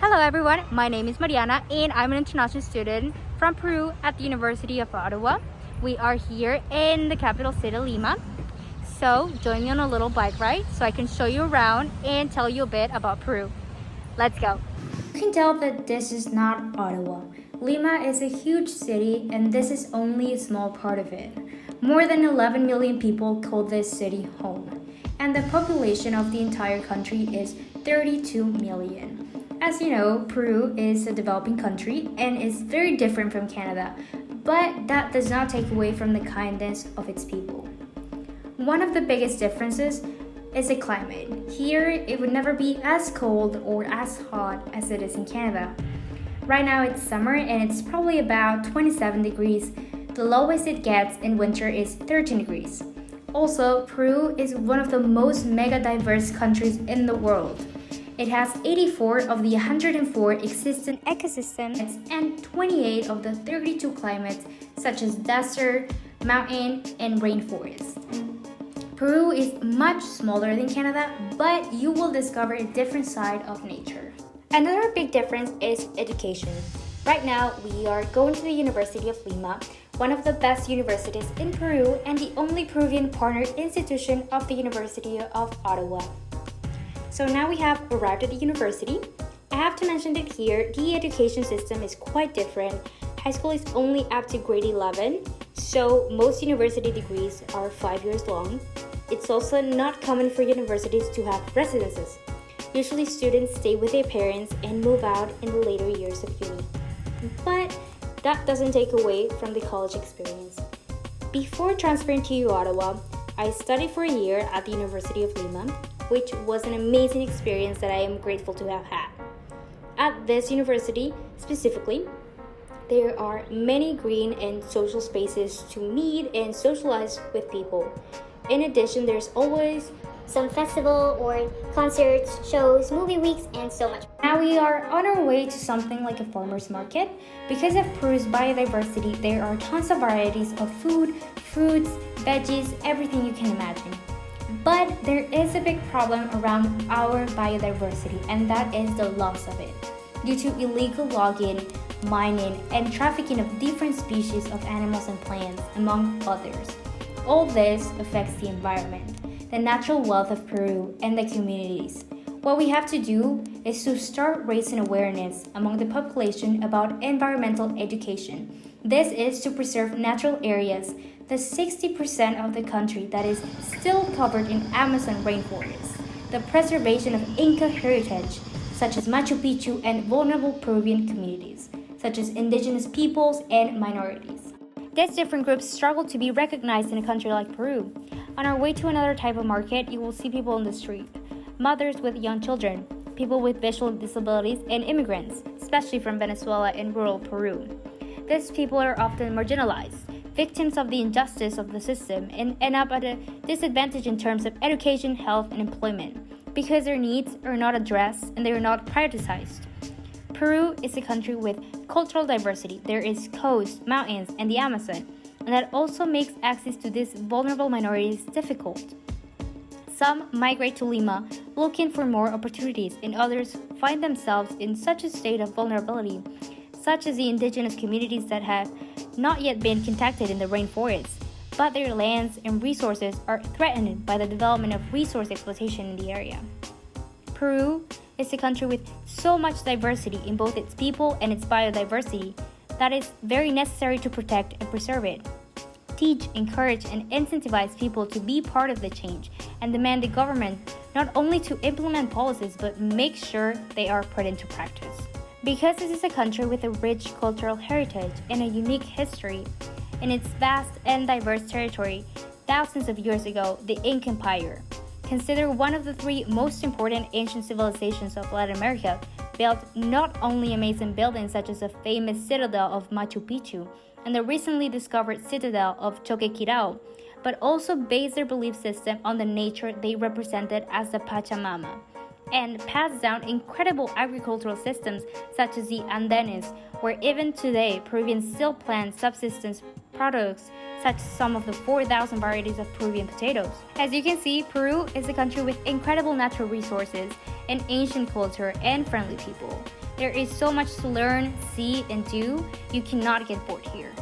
Hello everyone, my name is Mariana and I'm an international student from Peru at the University of Ottawa. We are here in the capital city, Lima. So join me on a little bike ride so I can show you around and tell you a bit about Peru. Let's go. You can tell that this is not Ottawa. Lima is a huge city and this is only a small part of it. More than 11 million people call this city home. And the population of the entire country is 32 million. As you know, Peru is a developing country and is very different from Canada, but that does not take away from the kindness of its people. One of the biggest differences is the climate. Here, it would never be as cold or as hot as it is in Canada. Right now it's summer and it's probably about 27 degrees. The lowest it gets in winter is 13 degrees. Also, Peru is one of the most mega diverse countries in the world. It has 84 of the 104 existing ecosystems and 28 of the 32 climates such as desert, mountain, and rainforest. Peru is much smaller than Canada, but you will discover a different side of nature. Another big difference is education. Right now, we are going to the University of Lima, one of the best universities in Peru and the only Peruvian partner institution of the University of Ottawa. So now we have arrived at the university. I have to mention that here, the education system is quite different. High school is only up to grade 11, so most university degrees are 5 years long. It's also not common for universities to have residences. Usually students stay with their parents and move out in the later years of uni. But that doesn't take away from the college experience. Before transferring to Ottawa, I studied for a year at the University of Lima, which was an amazing experience that I am grateful to have had. At this university, specifically, there are many green and social spaces to meet and socialize with people. In addition, there's always some festival or concerts, shows, movie weeks, and so much. Now we are on our way to something like a farmer's market. Because of Peru's biodiversity, there are tons of varieties of food, fruits, veggies, everything you can imagine. But there is a big problem around our biodiversity, and that is the loss of it, due to illegal logging, mining, and trafficking of different species of animals and plants, among others. All this affects the environment, the natural wealth of Peru, and the communities. What we have to do is to start raising awareness among the population about environmental education. This is to preserve natural areas, the 60% of the country that is still covered in Amazon rainforest, the preservation of Inca heritage, such as Machu Picchu, and vulnerable Peruvian communities, such as indigenous peoples and minorities. These different groups struggle to be recognized in a country like Peru. On our way to another type of market, you will see people on the street, mothers with young children, people with visual disabilities, and immigrants, especially from Venezuela and rural Peru. These people are often marginalized, victims of the injustice of the system, and end up at a disadvantage in terms of education, health, and employment, because their needs are not addressed and they are not prioritized. Peru is a country with cultural diversity. There is coast, mountains, and the Amazon, and that also makes access to these vulnerable minorities difficult. Some migrate to Lima looking for more opportunities, and others find themselves in such a state of vulnerability, such as the indigenous communities that have not yet been contacted in the rainforests, but their lands and resources are threatened by the development of resource exploitation in the area. Peru is a country with so much diversity in both its people and its biodiversity that is very necessary to protect and preserve it. Teach, encourage, and incentivize people to be part of the change and demand the government not only to implement policies but make sure they are put into practice. Because this is a country with a rich cultural heritage and a unique history, in its vast and diverse territory, thousands of years ago, the Inca Empire, considered one of the 3 most important ancient civilizations of Latin America, built not only amazing buildings such as the famous citadel of Machu Picchu and the recently discovered citadel of Choquequirao, but also based their belief system on the nature they represented as the Pachamama, and passed down incredible agricultural systems such as the Andenes, where even today Peruvians still plant subsistence products such as some of the 4,000 varieties of Peruvian potatoes. As you can see, Peru is a country with incredible natural resources, an ancient culture, and friendly people. There is so much to learn, see, and do. You cannot get bored here.